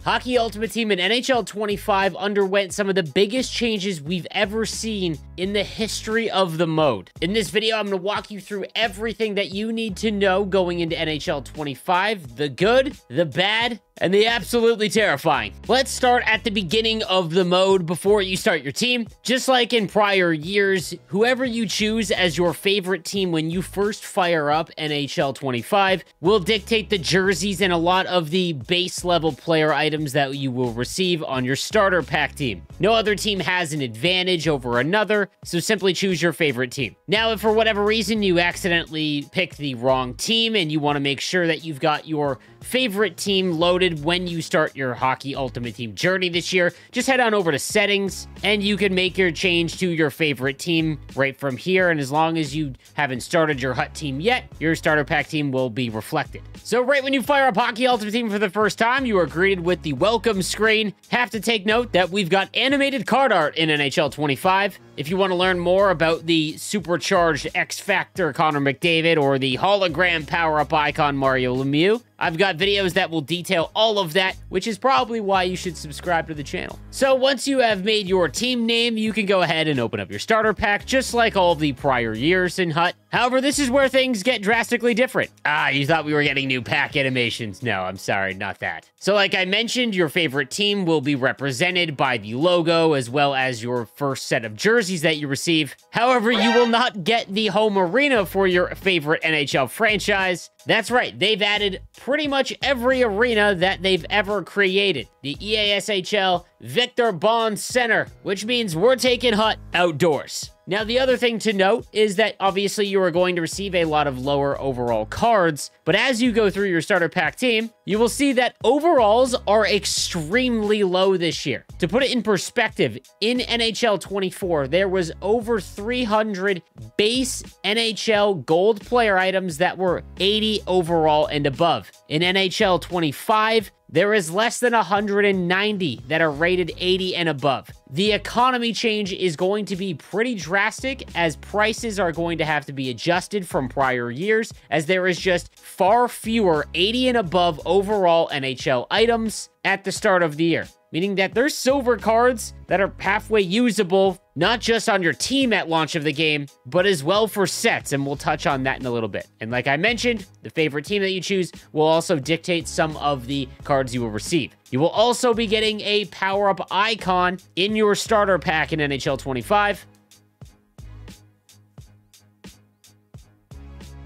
Hockey Ultimate Team and NHL 25 underwent some of the biggest changes we've ever seen in the history of the mode. In this video, I'm going to walk you through everything that you need to know going into NHL 25, the good, the bad, and the absolutely terrifying. Let's start at the beginning of the mode before you start your team. Just like in prior years, whoever you choose as your favorite team when you first fire up NHL 25 will dictate the jerseys and a lot of the base level player items that you will receive on your starter pack team. No other team has an advantage over another, so simply choose your favorite team. Now, if for whatever reason you accidentally pick the wrong team and you want to make sure that you've got your favorite team loaded when you start your Hockey Ultimate Team journey this year, just head on over to settings and you can make your change to your favorite team right from here. And as long as you haven't started your HUT team yet, your starter pack team will be reflected. So right when you fire up Hockey Ultimate Team for the first time, you are greeted with the welcome screen. Have to take note that we've got animated card art in NHL 25. If you want to learn more about the supercharged X Factor Connor McDavid or the hologram power-up icon Mario Lemieux, I've got videos that will detail all of that, which is probably why you should subscribe to the channel. So once you have made your team name, you can go ahead and open up your starter pack, just like all the prior years in HUT. However, this is where things get drastically different. You thought we were getting new pack animations. No, I'm sorry, not that. So like I mentioned, your favorite team will be represented by the logo as well as your first set of jerseys that you receive. However, you will not get the home arena for your favorite NHL franchise. That's right, they've added pretty much every arena that they've ever created. The EASHL Victor Bond Center, which means we're taking HUT outdoors. Now, the other thing to note is that obviously you are going to receive a lot of lower overall cards, but as you go through your starter pack team, you will see that overalls are extremely low this year. To put it in perspective, in NHL 24, there was over 300 base NHL gold player items that were 80 overall and above. In NHL 25, there is less than 190 that are rated 80 and above. The economy change is going to be pretty drastic as prices are going to have to be adjusted from prior years as there is just far fewer 80 and above overall NHL items at the start of the year. Meaning that there's silver cards that are halfway usable, not just on your team at launch of the game, but as well for sets, and we'll touch on that in a little bit. And like I mentioned, the favorite team that you choose will also dictate some of the cards you will receive. You will also be getting a power-up icon in your starter pack in NHL 25.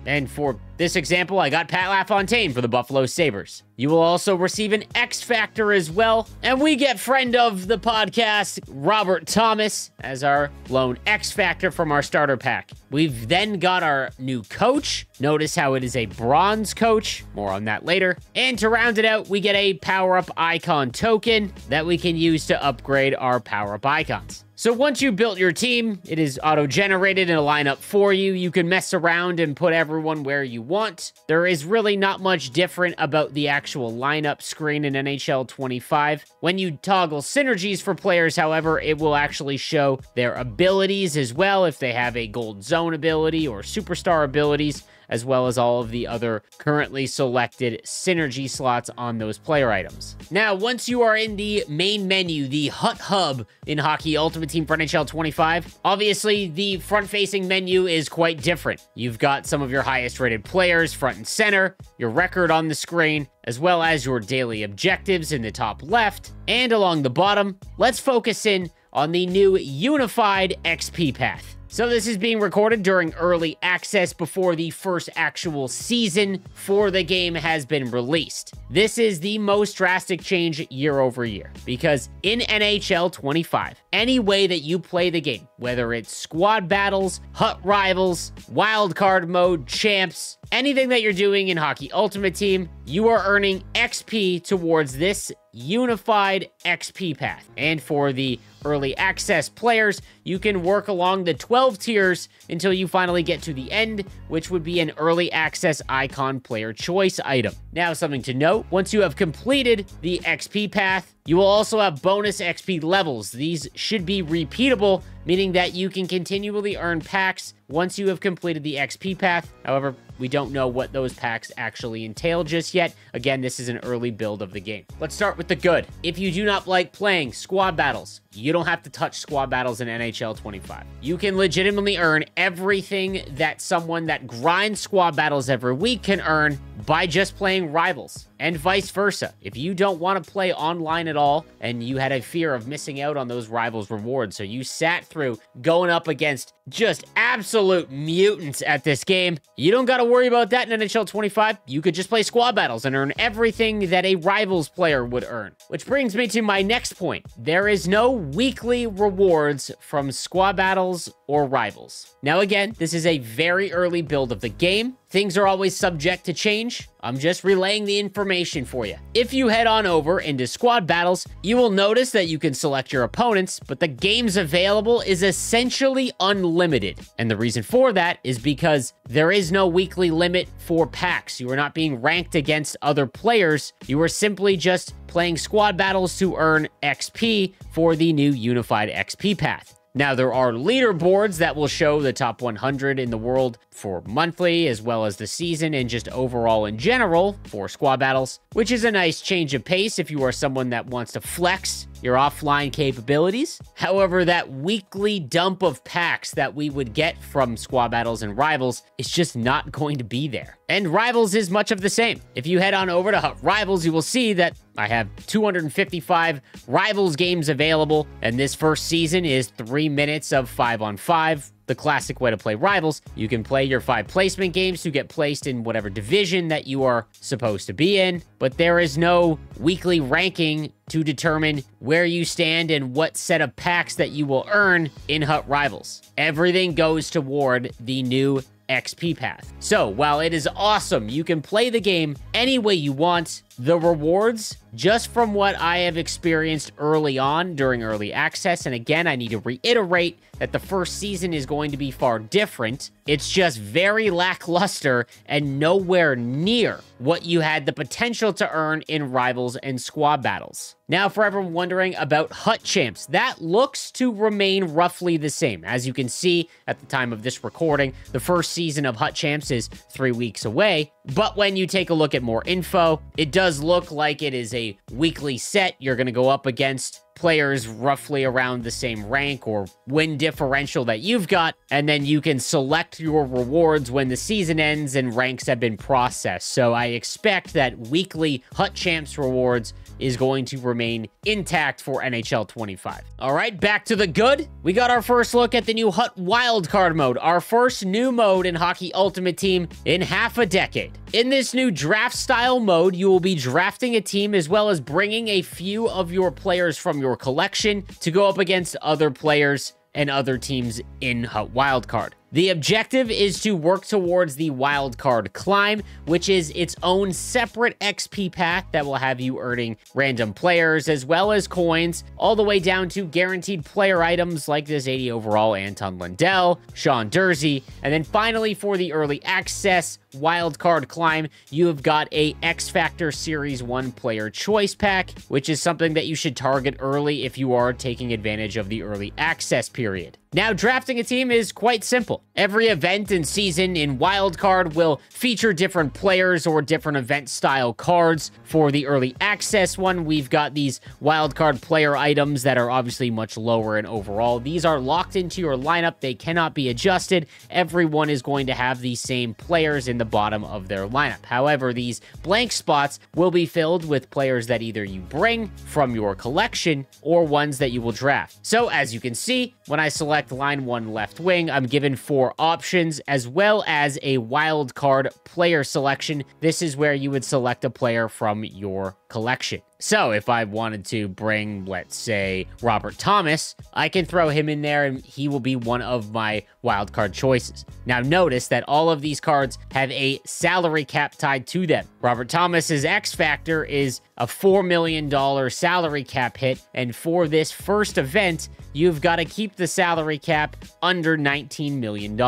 And for this example, I got Pat LaFontaine for the Buffalo Sabres. You will also receive an X Factor as well. And we get friend of the podcast, Robert Thomas, as our lone X Factor from our starter pack. We've then got our new coach. Notice how it is a bronze coach. More on that later. And to round it out, we get a power-up icon token that we can use to upgrade our power-up icons. So once you built your team, it is auto-generated in a lineup for you. You can mess around and put everyone where you want. There is really not much different about the actual lineup screen in NHL 25. When you toggle synergies for players, however, it will actually show their abilities as well, if they have a gold zone ability or superstar abilities, as well as all of the other currently selected synergy slots on those player items. Now, once you are in the main menu, the HUT Hub in Hockey Ultimate Team for NHL 25, obviously the front-facing menu is quite different. You've got some of your highest-rated players front and center, your record on the screen, as well as your daily objectives in the top left, and along the bottom, let's focus in on the new unified XP path. So this is being recorded during early access before the first actual season for the game has been released. This is the most drastic change year over year because in NHL 25, any way that you play the game, whether it's squad battles, HUT rivals, wildcard mode, champs, anything that you're doing in Hockey Ultimate Team, you are earning XP towards this unified XP path. And for the early access players, you can work along the 12 tiers until you finally get to the end, which would be an early access icon player choice item. Now, something to note, once you have completed the XP path, you will also have bonus XP levels. These should be repeatable meaning that you can continually earn packs once you have completed the XP path. However, we don't know what those packs actually entail just yet. Again, this is an early build of the game. Let's start with the good. If you do not like playing squad battles, you don't have to touch squad battles in NHL 25. You can legitimately earn everything that someone that grinds squad battles every week can earn by just playing rivals, and vice versa. If you don't want to play online at all and you had a fear of missing out on those rivals rewards, so you sat through going up against just absolute mutants at this game, you don't got to worry about that in NHL 25. You could just play squad battles and earn everything that a rivals player would earn. Which brings me to my next point. There is no weekly rewards from squad battles or rivals. Now again, this is a very early build of the game. Things are always subject to change. I'm just relaying the information for you. If you head on over into squad battles, you will notice that you can select your opponents, but the games available is essentially unlimited. And the reason for that is because there is no weekly limit for packs. You are not being ranked against other players. You are simply just playing squad battles to earn XP for the new unified XP path. Now, there are leaderboards that will show the top 100 in the world for monthly, as well as the season, and just overall in general for squad battles, which is a nice change of pace if you are someone that wants to flex your offline capabilities. However, that weekly dump of packs that we would get from squad battles and rivals is just not going to be there. And rivals is much of the same. If you head on over to Hut Rivals, you will see that I have 255 rivals games available, and this first season is 3 minutes of 5-on-5. The classic way to play rivals. You can play your 5 placement games to get placed in whatever division that you are supposed to be in, but there is no weekly ranking to determine where you stand and what set of packs that you will earn in Hut Rivals. Everything goes toward the new XP path. So while it is awesome, you can play the game any way you want, the rewards, just from what I have experienced early on during early access, and again, I need to reiterate that the first season is going to be far different. It's just very lackluster and nowhere near what you had the potential to earn in rivals and squad battles. Now, for everyone wondering about Hut Champs, that looks to remain roughly the same. As you can see at the time of this recording, the first season of Hut Champs is 3 weeks away, but when you take a look at more info, it does look like it is a weekly set. You're going to go up against players roughly around the same rank or win differential that you've got, and then you can select your rewards when the season ends and ranks have been processed. So I expect that weekly Hut Champs rewards is going to remain intact for NHL 25. All right, back to the good. We got our first look at the new Hut Wildcard mode, our first new mode in Hockey Ultimate Team in half a decade. In this new draft style mode, you will be drafting a team as well as bringing a few of your players from your collection to go up against other players and other teams in Hut Wildcard. The objective is to work towards the Wildcard Climb, which is its own separate XP path that will have you earning random players as well as coins, all the way down to guaranteed player items like this 80 overall Anton Lundell, Sean Durzi, and then finally for the early access Wildcard Climb, you have got a X Factor Series 1 player choice pack, which is something that you should target early if you are taking advantage of the early access period. Now, drafting a team is quite simple. Every event and season in Wildcard will feature different players or different event style cards. For the early access one, we've got these Wildcard player items that are obviously much lower in overall. These are locked into your lineup. They cannot be adjusted. Everyone is going to have the same players in the bottom of their lineup. However, these blank spots will be filled with players that either you bring from your collection or ones that you will draft. So as you can see, when I select line 1 left wing, I'm given 4 options as well as a wild card player selection. This is where you would select a player from your collection. So if I wanted to bring, let's say, Robert Thomas, I can throw him in there and he will be one of my wildcard choices. Now notice that all of these cards have a salary cap tied to them. Robert Thomas's X Factor is a $4 million salary cap hit, and for this first event, you've got to keep the salary cap under $19 million.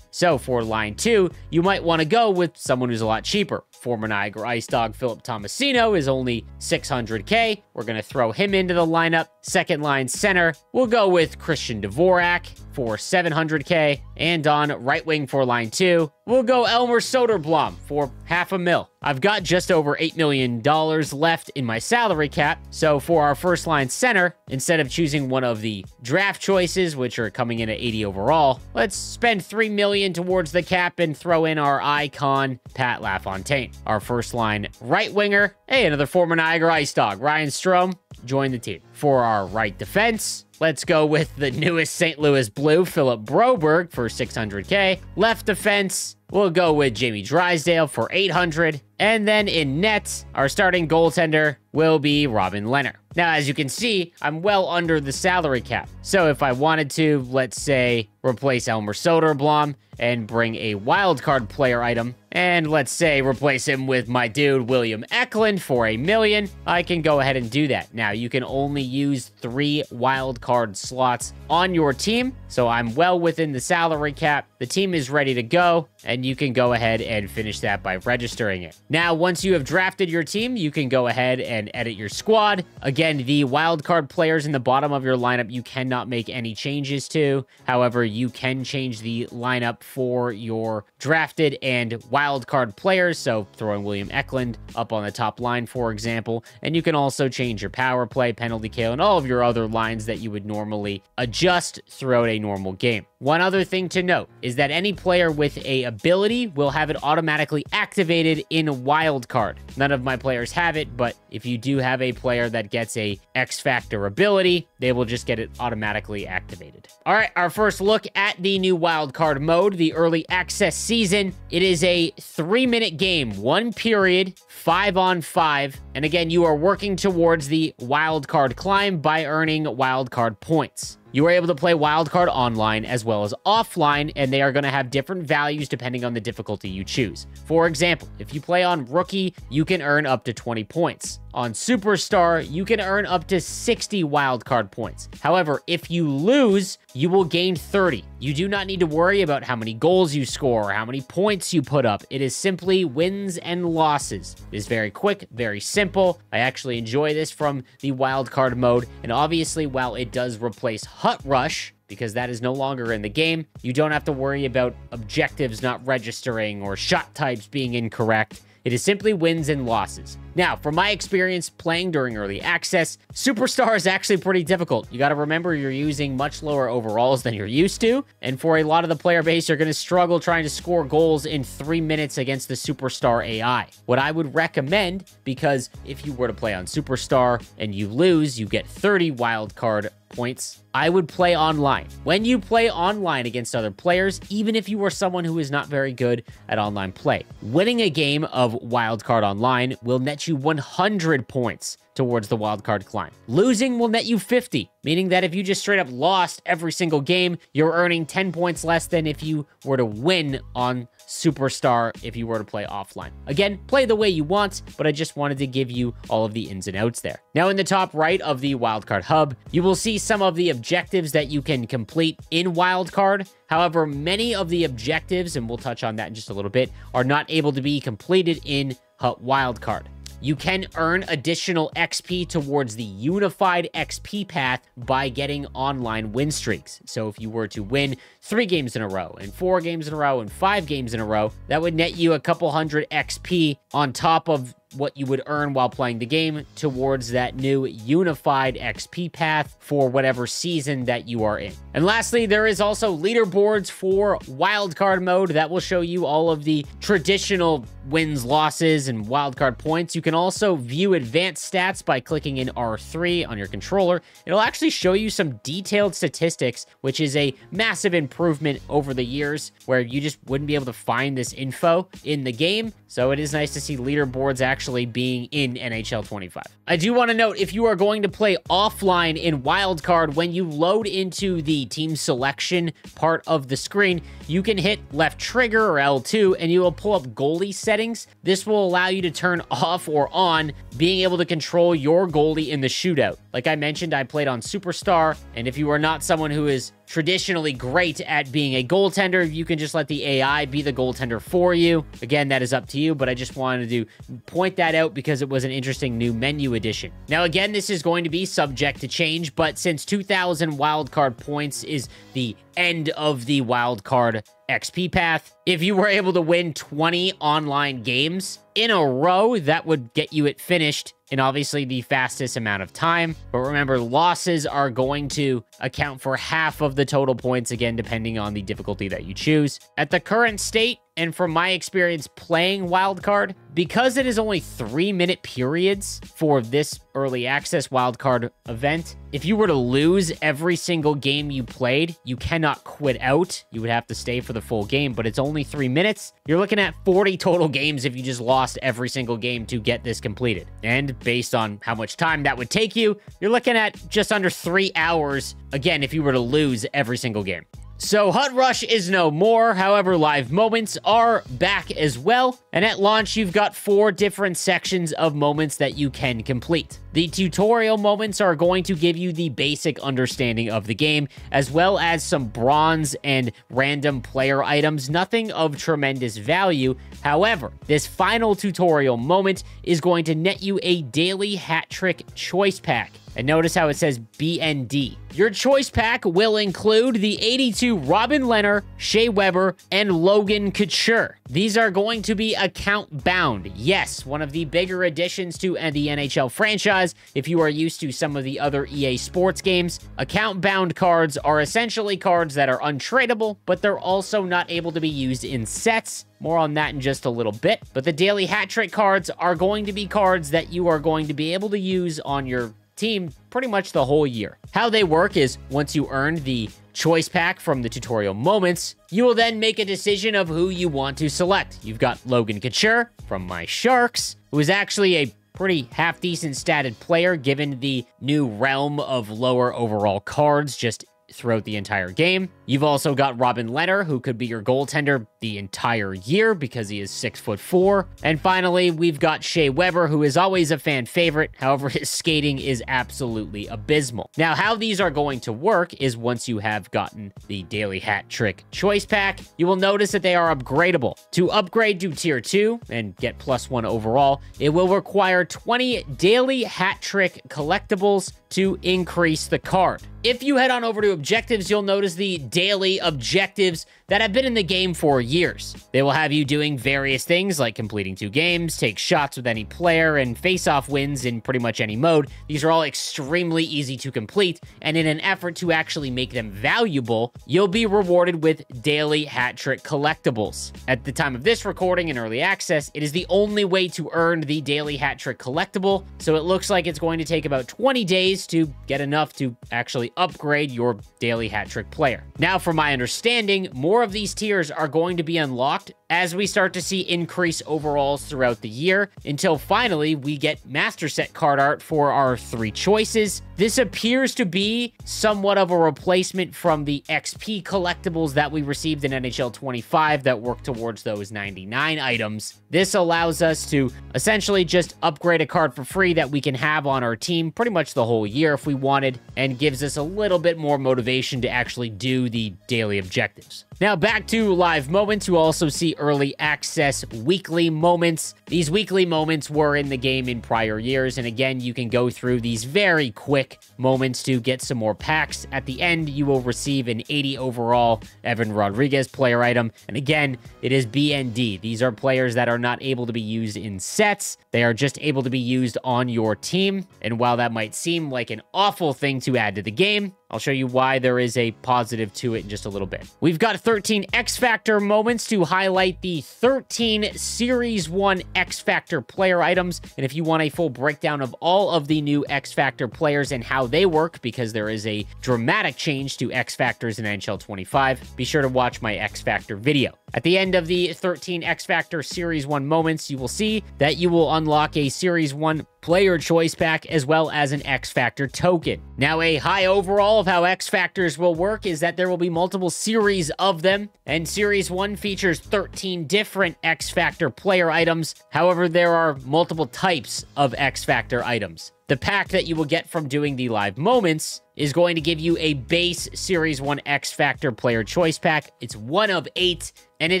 So for line 2, you might want to go with someone who's a lot cheaper. Former Niagara Ice Dog Philip Tomasino is only only 600K. We're going to throw him into the lineup. Second line center, we'll go with Christian Dvorak for 700K. And on right wing for line 2, we'll go Elmer Soderblom for $500,000. I've got just over $8 million left in my salary cap. So for our first line center, instead of choosing one of the draft choices, which are coming in at 80 overall, let's spend $3 million towards the cap and throw in our icon, Pat LaFontaine. Our first line right winger, hey, another former Niagara Ice Dog, Ryan Strome, join the team. For our right defense, let's go with the newest St. Louis Blue, Philip Broberg for 600K. Left defense, we'll go with Jamie Drysdale for 800. And then in net, our starting goaltender will be Robin Lehner. Now, as you can see, I'm well under the salary cap. So if I wanted to, let's say, replace Elmer Soderblom and bring a wildcard player item, and let's say replace him with my dude William Eklund for $1 million, I can go ahead and do that. Now, you can only use 3 wildcard slots on your team, so I'm well within the salary cap. The team is ready to go, and you can go ahead and finish that by registering it. Now, once you have drafted your team, you can go ahead and edit your squad. Again, the wildcard players in the bottom of your lineup, you cannot make any changes to. However, you can change the lineup for your drafted and wildcard players. So throwing William Eklund up on the top line, for example. And you can also change your power play, penalty kill, and all of your other lines that you would normally adjust throughout a normal game. One other thing to note is that any player with a ability will have it automatically activated in wildcard. None of my players have it, but if you do have a player that gets a X Factor ability, they will just get it automatically activated. All right, our first look at the new wildcard mode, the early access season. It is a 3-minute game, 1 period, 5-on-5. And again, you are working towards the wildcard climb by earning wildcard points. You are able to play wildcard online as well as offline, and they are going to have different values depending on the difficulty you choose. For example, if you play on Rookie, you can earn up to 20 points. On Superstar, you can earn up to 60 wildcard points. However, if you lose, you will gain 30. You do not need to worry about how many goals you score or how many points you put up. It is simply wins and losses. It is very quick, very simple. I actually enjoy this from the wildcard mode, and obviously, while it does replace Hut Rush, because that is no longer in the game, you don't have to worry about objectives not registering or shot types being incorrect. It is simply wins and losses. Now, from my experience playing during early access, Superstar is actually pretty difficult. You got to remember you're using much lower overalls than you're used to, and for a lot of the player base, you're going to struggle trying to score goals in 3 minutes against the Superstar AI. What I would recommend, because if you were to play on Superstar and you lose, you get 30 wildcard points, I would play online. When you play online against other players, even if you are someone who is not very good at online play, winning a game of wildcard online will net you 100 points towards the wildcard climb. Losing will net you 50, meaning that if you just straight up lost every single game, you're earning 10 points less than if you were to win on Superstar if you were to play offline. Again, play the way you want, but I just wanted to give you all of the ins and outs there. Now, in the top right of the Wildcard Hub, you will see some of the objectives that you can complete in Wildcard. However, many of the objectives, and we'll touch on that in just a little bit, are not able to be completed in Hut Wildcard. You can earn additional XP towards the unified XP path by getting online win streaks. So if you were to win 3 games in a row, and 4 games in a row, and 5 games in a row, that would net you a couple hundred XP on top of what you would earn while playing the game towards that new unified XP path for whatever season that you are in. And lastly, there is also leaderboards for wildcard mode that will show you all of the traditional wins, losses, and wildcard points. You can also view advanced stats by clicking in R3 on your controller. It'll actually show you some detailed statistics, which is a massive improvement over the years where you just wouldn't be able to find this info in the game. So it is nice to see leaderboards actually being in NHL 25. I do want to note, if you are going to play offline in Wildcard, when you load into the team selection part of the screen, you can hit left trigger or L2 and you will pull up goalie settings. This will allow you to turn off or on being able to control your goalie in the shootout. Like I mentioned, I played on Superstar, and if you are not someone who is traditionally great at being a goaltender. You can just let the AI be the goaltender for you. Again, that is up to you, but I just wanted to point that out because it was an interesting new menu addition. Now, again, this is going to be subject to change, but since 2,000 wildcard points is the end of the wildcard XP path, if you were able to win 20 online games in a row, that would get you it finished in obviously the fastest amount of time. But remember, losses are going to account for half of the total points, again, depending on the difficulty that you choose. At the current state, and from my experience playing Wildcard, because it is only 3-minute periods for this early access Wildcard event, if you were to lose every single game you played, you cannot quit out. You would have to stay for the full game, but it's only 3 minutes. You're looking at 40 total games if you just lost every single game to get this completed. And based on how much time that would take you, you're looking at just under 3 hours, again, if you were to lose every single game. So HUT Rush is no more, however, live moments are back as well. And at launch, you've got 4 different sections of moments that you can complete. The tutorial moments are going to give you the basic understanding of the game, as well as some bronze and random player items, nothing of tremendous value. However, this final tutorial moment is going to net you a daily hat trick choice pack. And notice how it says BND. Your choice pack will include the 82 Robin Lehner, Shea Weber, and Logan Couture. These are going to be account bound. Yes, one of the bigger additions to the NHL franchise. If you are used to some of the other EA Sports games, account bound cards are essentially cards that are untradeable, but they're also not able to be used in sets. More on that in just a little bit. But the daily hat trick cards are going to be cards that you are going to be able to use on your team pretty much the whole year. How they work is once you earn the choice pack from the tutorial moments, you will then make a decision of who you want to select. You've got Logan Couture from my Sharks, who is actually a pretty half-decent statted player given the new realm of lower overall cards just throughout the entire game. You've also got Robin Lehner, who could be your goaltender the entire year because he is 6'4". And finally, we've got Shea Weber, who is always a fan favorite. However, his skating is absolutely abysmal. Now, how these are going to work is once you have gotten the daily hat trick choice pack, you will notice that they are upgradable. To upgrade to tier 2 and get +1 overall, it will require 20 daily hat trick collectibles to increase the card. If you head on over to objectives, you'll notice the daily objectives that have been in the game for years. They will have you doing various things like completing 2 games, take shots with any player, and face-off wins in pretty much any mode. These are all extremely easy to complete, and in an effort to actually make them valuable, you'll be rewarded with daily hat trick collectibles. At the time of this recording in early access, it is the only way to earn the daily hat trick collectible, so it looks like it's going to take about 20 days to get enough to actually upgrade your daily hat trick player. Now, from my understanding, more of these tiers are going to be unlocked as we start to see increased overalls throughout the year, until finally we get master set card art for our 3 choices. This appears to be somewhat of a replacement from the XP collectibles that we received in NHL 25 that work towards those 99 items. This allows us to essentially just upgrade a card for free that we can have on our team pretty much the whole year if we wanted, and gives us a little bit more motivation to actually do the daily objectives. Now back to live moments. You also see early access weekly moments. These weekly moments were in the game in prior years, and again, you can go through these very quick moments to get some more packs. At the end, you will receive an 80 overall Evan Rodriguez player item, and again, it is BND. These are players that are not able to be used in sets. They are just able to be used on your team, and while that might seem like an awful thing to add to the game, I'll show you why there is a positive to it in just a little bit. We've got 13 X Factor moments to highlight the 13 Series 1 X Factor player items. And if you want a full breakdown of all of the new X Factor players and how they work, because there is a dramatic change to X Factors in NHL 25, be sure to watch my X Factor video. At the end of the 13 X Factor Series 1 moments, you will see that you will unlock a Series 1 player choice pack as well as an X Factor token. Now, a high overall of how X Factors will work is that there will be multiple series of them, and Series 1 features 13 different X Factor player items. However, there are multiple types of X Factor items. The pack that you will get from doing the live moments is going to give you a base Series 1 X Factor player choice pack. It's one of 8, and it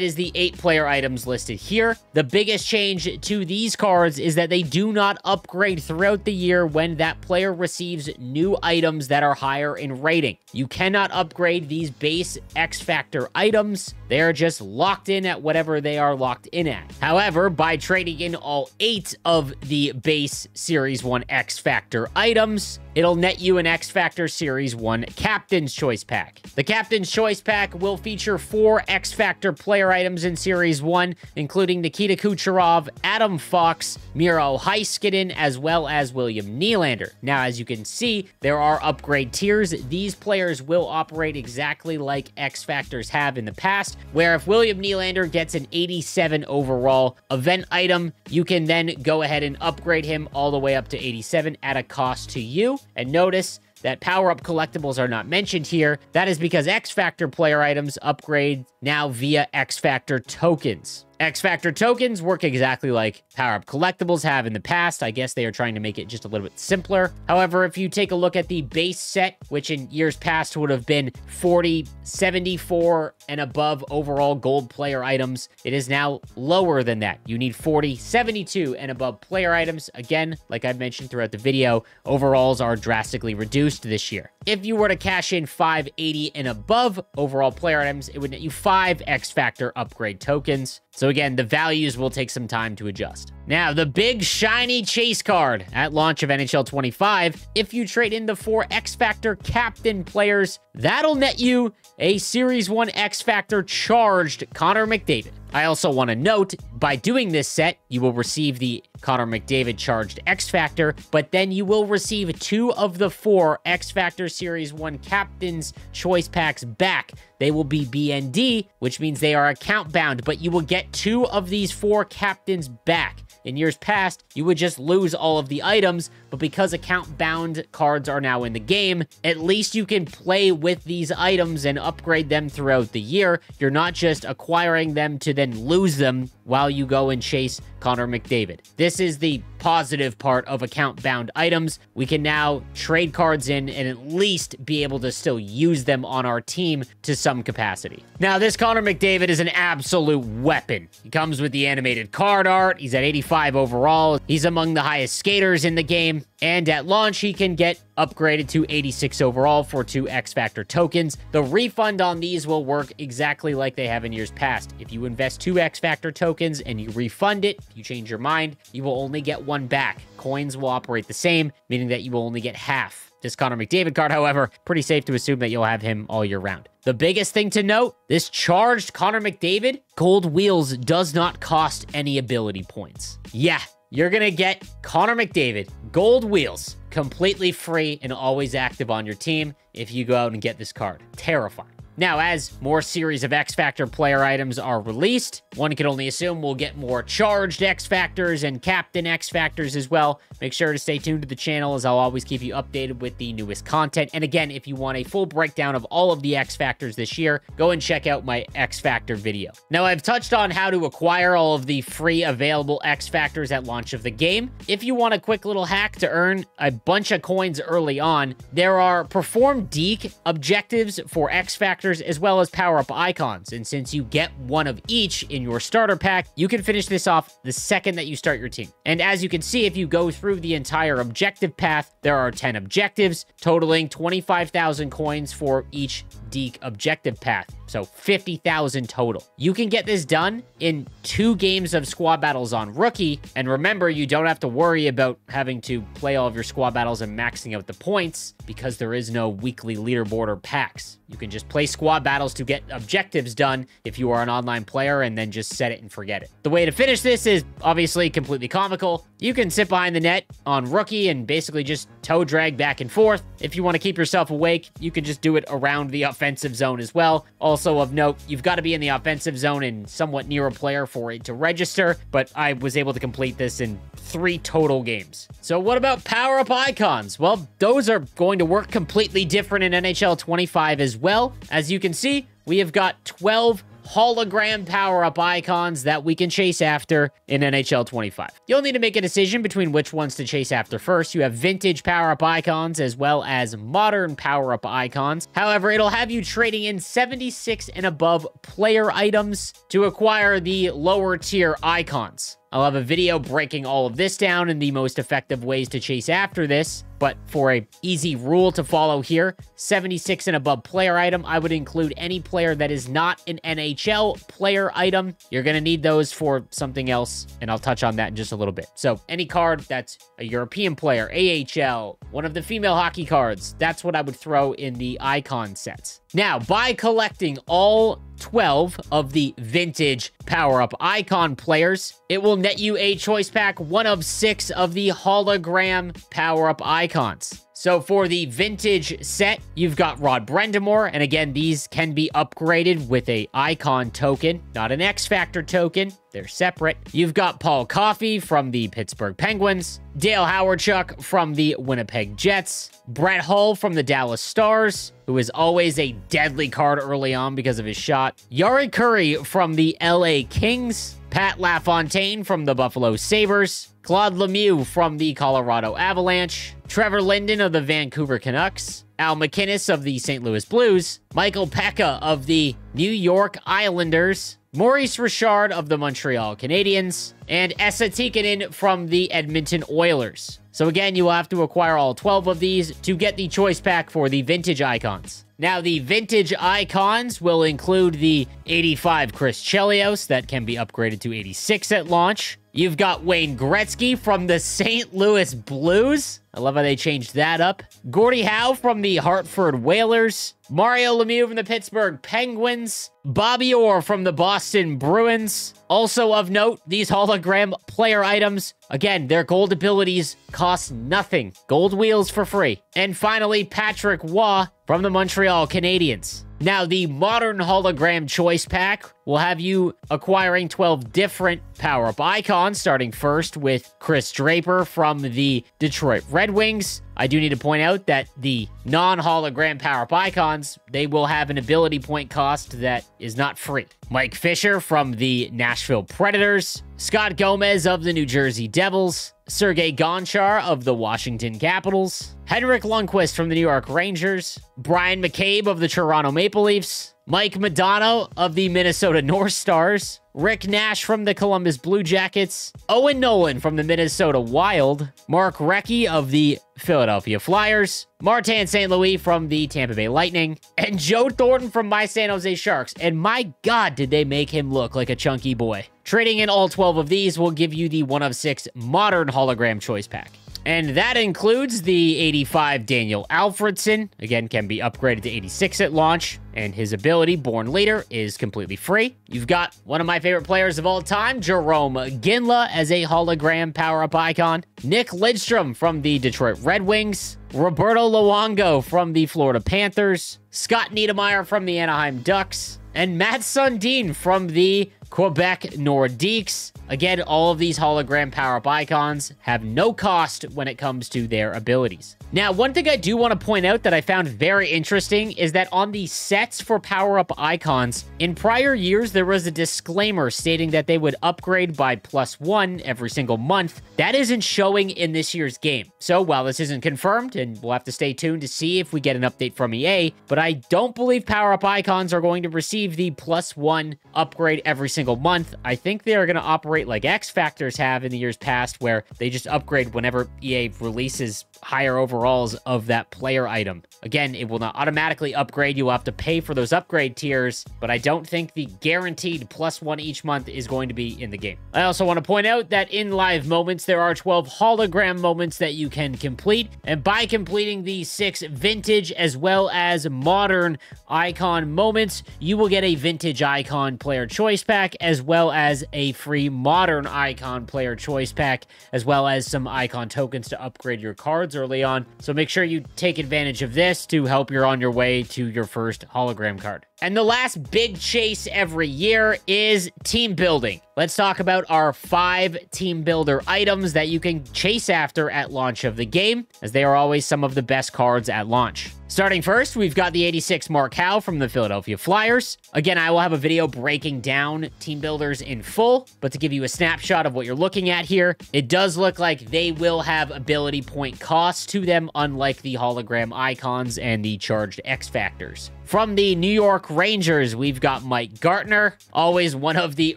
is the 8 player items listed here. The biggest change to these cards is that they do not upgrade throughout the year when that player receives new items that are higher in rating. You cannot upgrade these base X Factor items. They are just locked in at whatever they are locked in at. However, by trading in all 8 of the base Series 1 X Factor items, it'll net you an X Factor Series 1 Captain's Choice Pack. The Captain's Choice Pack will feature 4 X Factor player items in Series 1, including Nikita Kucherov, Adam Fox, Miro Heiskanen, as well as William Nylander. Now, as you can see, there are upgrade tiers. These players will operate exactly like X Factors have in the past, where if William Nylander gets an 87 overall event item, you can then go ahead and upgrade him all the way up to 87 at a cost to you. And notice that power-up collectibles are not mentioned here. That is because X Factor player items upgrade now via X Factor tokens. X Factor tokens work exactly like power-up collectibles have in the past. I guess they are trying to make it just a little bit simpler. However, if you take a look at the base set, which in years past would have been 40, 74, and above overall gold player items, it is now lower than that. You need 40, 72, and above player items. Again, like I mentioned throughout the video, overalls are drastically reduced this year. If you were to cash in 580 and above overall player items, it would net you 5 X Factor upgrade tokens. So again, the values will take some time to adjust. Now, the big shiny chase card at launch of NHL 25, if you trade in the 4 X Factor captain players, that'll net you a Series 1 X Factor charged Connor McDavid. I also want to note, by doing this set, you will receive the Connor McDavid charged X Factor, but then you will receive 2 of the 4 X Factor Series 1 Captain's Choice Packs back. They will be BND, which means they are account bound, but you will get 2 of these 4 captains back. In years past, you would just lose all of the items, but because account-bound cards are now in the game, at least you can play with these items and upgrade them throughout the year. You're not just acquiring them to then lose them while you go and chase Connor McDavid. This is the positive part of account-bound items. We can now trade cards in and at least be able to still use them on our team to some capacity. Now, this Connor McDavid is an absolute weapon. He comes with the animated card art. He's at 85 overall. He's among the highest skaters in the game. And at launch, he can get upgraded to 86 overall for 2 X Factor tokens. The refund on these will work exactly like they have in years past. If you invest 2 X Factor tokens and you refund it, if you change your mind, you will only get 1 back. Coins will operate the same, meaning that you will only get half. This Connor McDavid card, however, pretty safe to assume that you'll have him all year round. The biggest thing to note, this charged Connor McDavid, Gold Wheels does not cost any ability points. Yeah, you're gonna get Connor McDavid, Gold Wheels, completely free and always active on your team if you go out and get this card. Terrifying. Now, as more series of X Factor player items are released, one can only assume we'll get more charged X Factors and Captain X Factors as well. Make sure to stay tuned to the channel, as I'll always keep you updated with the newest content. And again, if you want a full breakdown of all of the X Factors this year, go and check out my X Factor video. Now, I've touched on how to acquire all of the free available X Factors at launch of the game. If you want a quick little hack to earn a bunch of coins early on, there are Perform Deke objectives for X Factors as well as power-up icons. And since you get one of each in your starter pack, you can finish this off the second that you start your team. And as you can see, if you go through the entire objective path, there are 10 objectives, totaling 25,000 coins for each Deke objective path. So 50,000 total. You can get this done in 2 games of squad battles on Rookie. And remember, you don't have to worry about having to play all of your squad battles and maxing out the points because there is no weekly leaderboard or packs. You can just play squad battles to get objectives done if you are an online player and then just set it and forget it. The way to finish this is obviously completely comical. You can sit behind the net on Rookie and basically just toe drag back and forth. If you want to keep yourself awake, you can just do it around the offensive zone as well. Also of note, you've got to be in the offensive zone and somewhat near a player for it to register, but I was able to complete this in 3 total games. So what about power-up icons? Well, those are going to work completely different in NHL 25 as well. As you can see, we have got 12 hologram power-up icons that we can chase after in NHL 25. You'll need to make a decision between which ones to chase after first. You have vintage power-up icons as well as modern power-up icons. However, it'll have you trading in 76 and above player items to acquire the lower tier icons. I'll have a video breaking all of this down and the most effective ways to chase after this, but for an easy rule to follow here, 76 and above player item, I would include any player that is not an NHL player item. You're going to need those for something else, and I'll touch on that in just a little bit. So any card that's a European player, AHL, one of the female hockey cards, that's what I would throw in the icon sets. Now, by collecting all 12 of the vintage power-up icon players, it will net you a choice pack, one of 6 of the hologram power-up icons. So for the vintage set, you've got Rod Brind'Amour, and again, these can be upgraded with a icon token, not an X-Factor token. They're separate. You've got Paul Coffey from the Pittsburgh Penguins, Dale Hawerchuk from the Winnipeg Jets, Brett Hull from the Dallas Stars, who is always a deadly card early on because of his shot, Yari Curry from the LA Kings, Pat LaFontaine from the Buffalo Sabres, Claude Lemieux from the Colorado Avalanche, Trevor Linden of the Vancouver Canucks, Al MacInnis of the St. Louis Blues, Michael Pekka of the New York Islanders, Maurice Richard of the Montreal Canadiens, and Esa Tikkanen from the Edmonton Oilers. So again, you will have to acquire all 12 of these to get the choice pack for the vintage icons. Now, the vintage icons will include the 85 Chris Chelios that can be upgraded to 86 at launch. You've got Wayne Gretzky from the St. Louis Blues. I love how they changed that up. Gordie Howe from the Hartford Whalers. Mario Lemieux from the Pittsburgh Penguins. Bobby Orr from the Boston Bruins. Also of note, these hologram player items, again, their gold abilities cost nothing. Gold wheels for free. And finally, Patrick Waugh from the Montreal Canadiens. Now, the modern hologram choice pack will have you acquiring 12 different power-up icons, starting first with Chris Draper from the Detroit Red Wings. I do need to point out that the non-hologram power-up icons, they will have an ability point cost that is not free. Mike Fisher from the Nashville Predators, Scott Gomez of the New Jersey Devils, Sergei Gonchar of the Washington Capitals, Henrik Lundqvist from the New York Rangers, Brian McCabe of the Toronto Maple Leafs, Mike Modano of the Minnesota North Stars, Rick Nash from the Columbus Blue Jackets, Owen Nolan from the Minnesota Wild, Mark Recchi of the Philadelphia Flyers, Martin St. Louis from the Tampa Bay Lightning, and Joe Thornton from my San Jose Sharks. And my God, did they make him look like a chunky boy. Trading in all 12 of these will give you the 1 of 6 modern hologram choice pack. And that includes the 85 Daniel Alfredsson. Again, can be upgraded to 86 at launch, and his ability, Born Leader, is completely free. You've got one of my favorite players of all time, Jarome Ginla, as a hologram power-up icon. Nick Lidstrom from the Detroit Red Wings. Roberto Luongo from the Florida Panthers. Scott Niedermayer from the Anaheim Ducks. And Matt Sundin from the Quebec Nordiques. Again, all of these hologram power-up icons have no cost when it comes to their abilities. Now, one thing I do want to point out that I found very interesting is that on the sets for power-up icons, in prior years, there was a disclaimer stating that they would upgrade by +1 every single month. That isn't showing in this year's game. So while this isn't confirmed, and we'll have to stay tuned to see if we get an update from EA, but I don't believe power-up icons are going to receive the +1 upgrade every single month. I think they are going to operate like X Factors have in the years past, where they just upgrade whenever EA releases higher overalls of that player item. Again, it will not automatically upgrade. You will have to pay for those upgrade tiers, but I don't think the guaranteed +1 each month is going to be in the game. I also want to point out that in live moments, there are 12 hologram moments that you can complete, and by completing the 6 vintage as well as modern icon moments, you will get a vintage icon player choice pack, as well as a free modern icon player choice pack, as well as some icon tokens to upgrade your cards early on. So make sure you take advantage of this to help you on your way to your first hologram card. And the last big chase every year is team building. Let's talk about our 5 team builder items that you can chase after at launch of the game, as they are always some of the best cards at launch. Starting first, we've got the 86 Mark Howe from the Philadelphia Flyers. Again, I will have a video breaking down team builders in full, but to give you a snapshot of what you're looking at here, it does look like they will have ability point costs to them, unlike the hologram icons and the charged X Factors. From the New York Rangers, we've got Mike Gartner, always one of the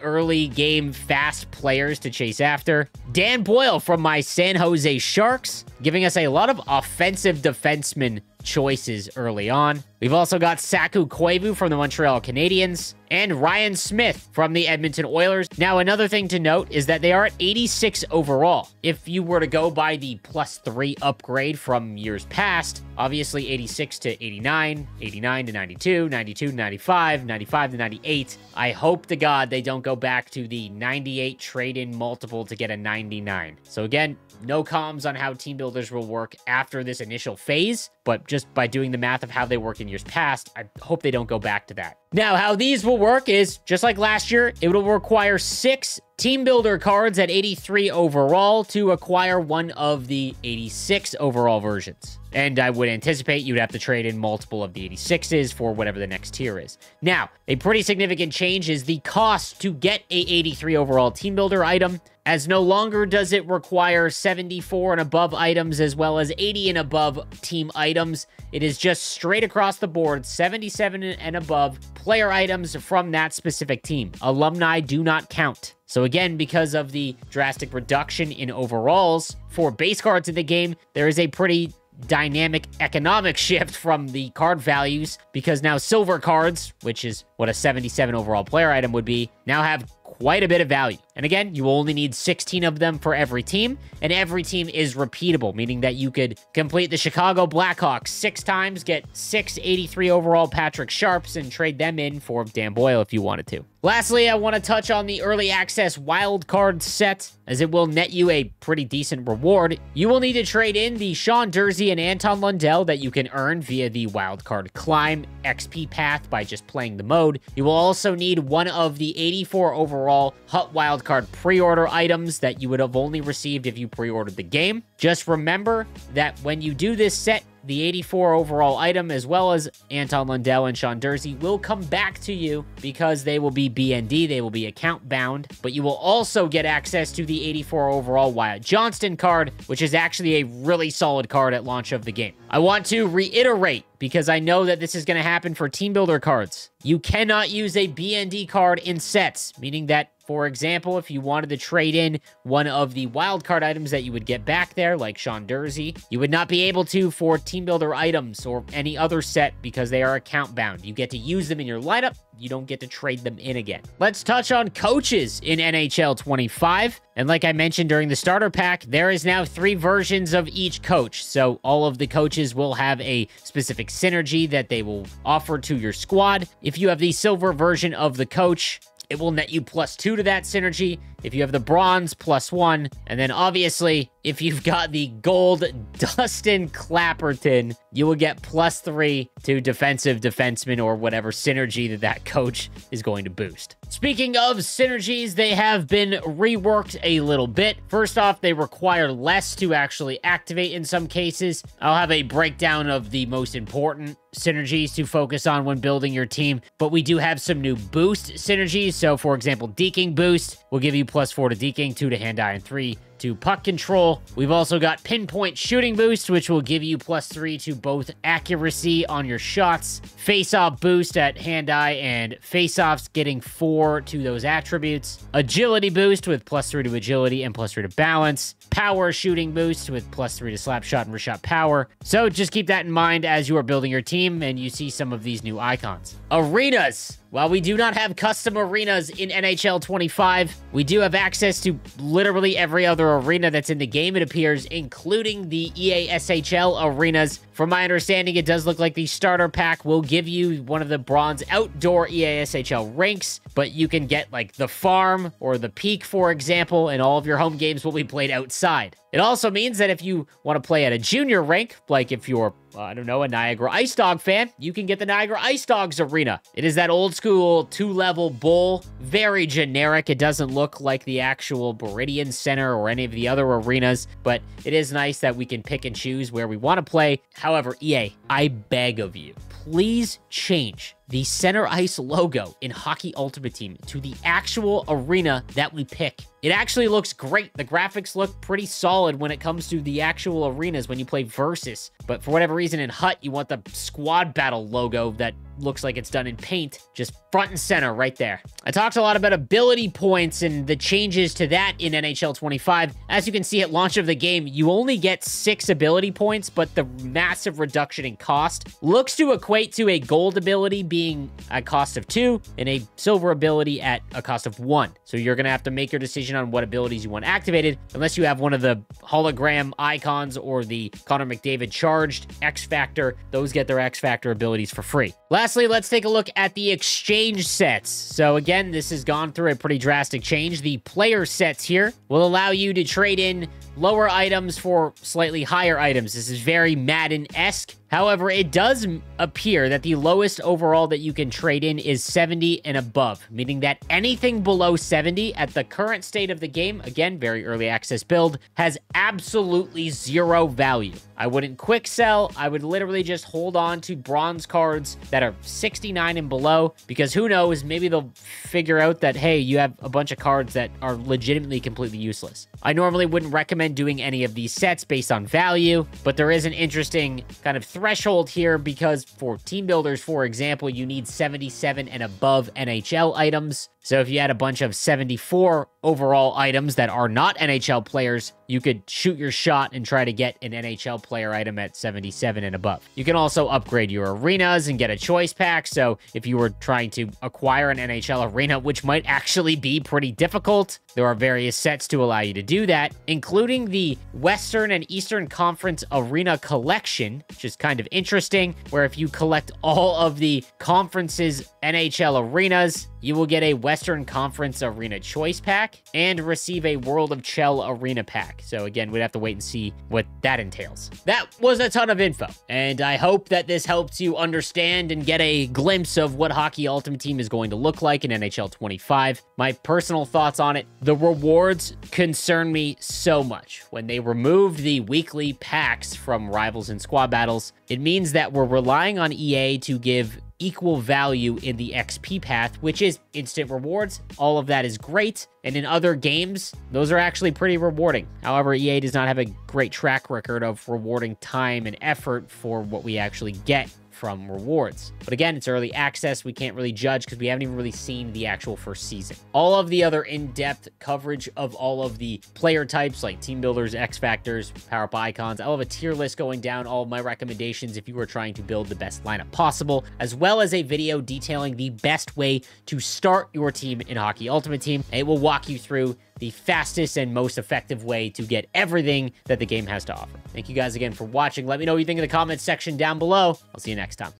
early game fast players to chase after. Dan Boyle from my San Jose Sharks, giving us a lot of offensive defensemen choices early on. We've also got Saku Koivu from the Montreal Canadiens and Ryan Smith from the Edmonton Oilers. Now, another thing to note is that they are at 86 overall. If you were to go by the +3 upgrade from years past, obviously 86 to 89, 89 to 92, 92 to 95, 95 to 98. I hope to God they don't go back to the 98 trade-in multiple to get a 99. So again, no comms on how team builders will work after this initial phase, but just by doing the math of how they worked in years past, I hope they don't go back to that. Now, how these will work is, just like last year, it will require 6 team builder cards at 83 overall to acquire one of the 86 overall versions. And I would anticipate you'd have to trade in multiple of the 86s for whatever the next tier is. Now, a pretty significant change is the cost to get a 83 overall team builder item, as no longer does it require 74 and above items as well as 80 and above team items. It is just straight across the board, 77 and above player items from that specific team. Alumni do not count. So again, because of the drastic reduction in overalls for base cards in the game, there is a pretty dynamic economic shift from the card values, because now silver cards, which is what a 77 overall player item would be, now have quite a bit of value. And again, you only need 16 of them for every team, and every team is repeatable, meaning that you could complete the Chicago Blackhawks 6 times, get 6 83 overall Patrick Sharps, and trade them in for Dan Boyle if you wanted to. Lastly, I want to touch on the early access wildcard set, as it will net you a pretty decent reward. You will need to trade in the Sean Durzi and Anton Lundell that you can earn via the wildcard climb XP path by just playing the mode. You will also need one of the 84 overall Hut wildcard pre-order items that you would have only received if you pre-ordered the game. Just remember that when you do this set, the 84 overall item, as well as Anton Lundell and Sean Durzi, will come back to you because they will be BND, they will be account bound, but you will also get access to the 84 overall Wyatt Johnston card, which is actually a really solid card at launch of the game. I want to reiterate, because I know that this is going to happen for team builder cards. You cannot use a BND card in sets, meaning that, for example, if you wanted to trade in one of the wildcard items that you would get back there, like Sean Durzi, you would not be able to for team builder items or any other set because they are account bound. You get to use them in your lineup, you don't get to trade them in again. Let's touch on coaches in NHL 25. And like I mentioned during the starter pack, there is now 3 versions of each coach. So all of the coaches will have a specific synergy that they will offer to your squad. If you have the silver version of the coach, it will net you +2 to that synergy. If you have the bronze, +1. And then obviously, if you've got the gold Dustin Clapperton, you will get +3 to defensive defenseman or whatever synergy that coach is going to boost. Speaking of synergies, they have been reworked a little bit. First off, they require less to actually activate in some cases. I'll have a breakdown of the most important synergies to focus on when building your team, but we do have some new boost synergies. So for example, Deking Boost will give you +4 to Deking, 2 to hand-eye, and 3 to puck control. We've also got Pinpoint Shooting Boost, which will give you +3 to both accuracy on your shots, face-off boost at hand-eye, and face-offs getting 4 to those attributes. Agility Boost with +3 to agility and +3 to balance. Power Shooting Boost with +3 to slap shot and wrist shot power. So just keep that in mind as you are building your team and you see some of these new icons. Arenas. While we do not have custom arenas in NHL 25, we do have access to literally every other arena that's in the game, it appears, including the EA SHL arenas. From my understanding, it does look like the starter pack will give you one of the bronze outdoor EA SHL ranks, but you can get like the farm or the peak, for example, and all of your home games will be played outside. It also means that if you want to play at a junior rank, like if you're I don't know, a Niagara Ice Dog fan, you can get the Niagara Ice Dogs Arena. It is that old school 2-level bowl, very generic. It doesn't look like the actual Meridian Center or any of the other arenas, but it is nice that we can pick and choose where we want to play. However, EA, I beg of you, please change the center ice logo in Hockey Ultimate Team to the actual arena that we pick. It actually looks great. The graphics look pretty solid when it comes to the actual arenas when you play Versus. But for whatever reason in HUT, you want the squad battle logo that looks like it's done in paint, just front and center right there. I talked a lot about ability points and the changes to that in NHL 25. As you can see at launch of the game, you only get 6 ability points, but the massive reduction in cost looks to equate to a gold ability being a cost of 2 and a silver ability at a cost of 1. So you're gonna have to make your decision on what abilities you want activated, unless you have one of the hologram icons or the Connor McDavid charged X Factor. Those get their X Factor abilities for free. Lastly, let's take a look at the exchange sets. So again, this has gone through a pretty drastic change. The player sets here will allow you to trade in lower items for slightly higher items. This is very Madden-esque. However, it does appear that the lowest overall that you can trade in is 70 and above, meaning that anything below 70 at the current state of the game, again, very early access build, has absolutely 0 value. I wouldn't quick sell. I would literally just hold on to bronze cards that are 69 and below, because who knows, maybe they'll figure out that, hey, you have a bunch of cards that are legitimately completely useless. I normally wouldn't recommend doing any of these sets based on value, but there is an interesting kind of threshold here, because for team builders, for example, you need 77 and above NHL items. So if you had a bunch of 74 overall items that are not NHL players, you could shoot your shot and try to get an NHL player item at 77 and above. You can also upgrade your arenas and get a choice pack. So if you were trying to acquire an NHL arena, which might actually be pretty difficult, there are various sets to allow you to do that, including the Western and Eastern Conference Arena Collection, which is kind of interesting, where if you collect all of the conference's NHL arenas, you will get a Western Conference Arena Choice Pack and receive a World of Chell Arena Pack. So again, we'd have to wait and see what that entails. That was a ton of info, and I hope that this helps you understand and get a glimpse of what Hockey Ultimate Team is going to look like in NHL 25. My personal thoughts on it: the rewards concern me so much. When they removed the weekly packs from Rivals and Squad Battles, it means that we're relying on EA to give equal value in the XP path, which is instant rewards. All of that is great, and in other games, those are actually pretty rewarding. However, EA does not have a great track record of rewarding time and effort for what we actually get from rewards. But again, it's early access. We can't really judge because we haven't even really seen the actual first season. All of the other in-depth coverage of all of the player types like team builders, X Factors, power-up icons, I'll have a tier list going down all of my recommendations if you are trying to build the best lineup possible, as well as a video detailing the best way to start your team in Hockey Ultimate Team. It will walk you through the fastest and most effective way to get everything that the game has to offer. Thank you guys again for watching. Let me know what you think in the comments section down below. I'll see you next time.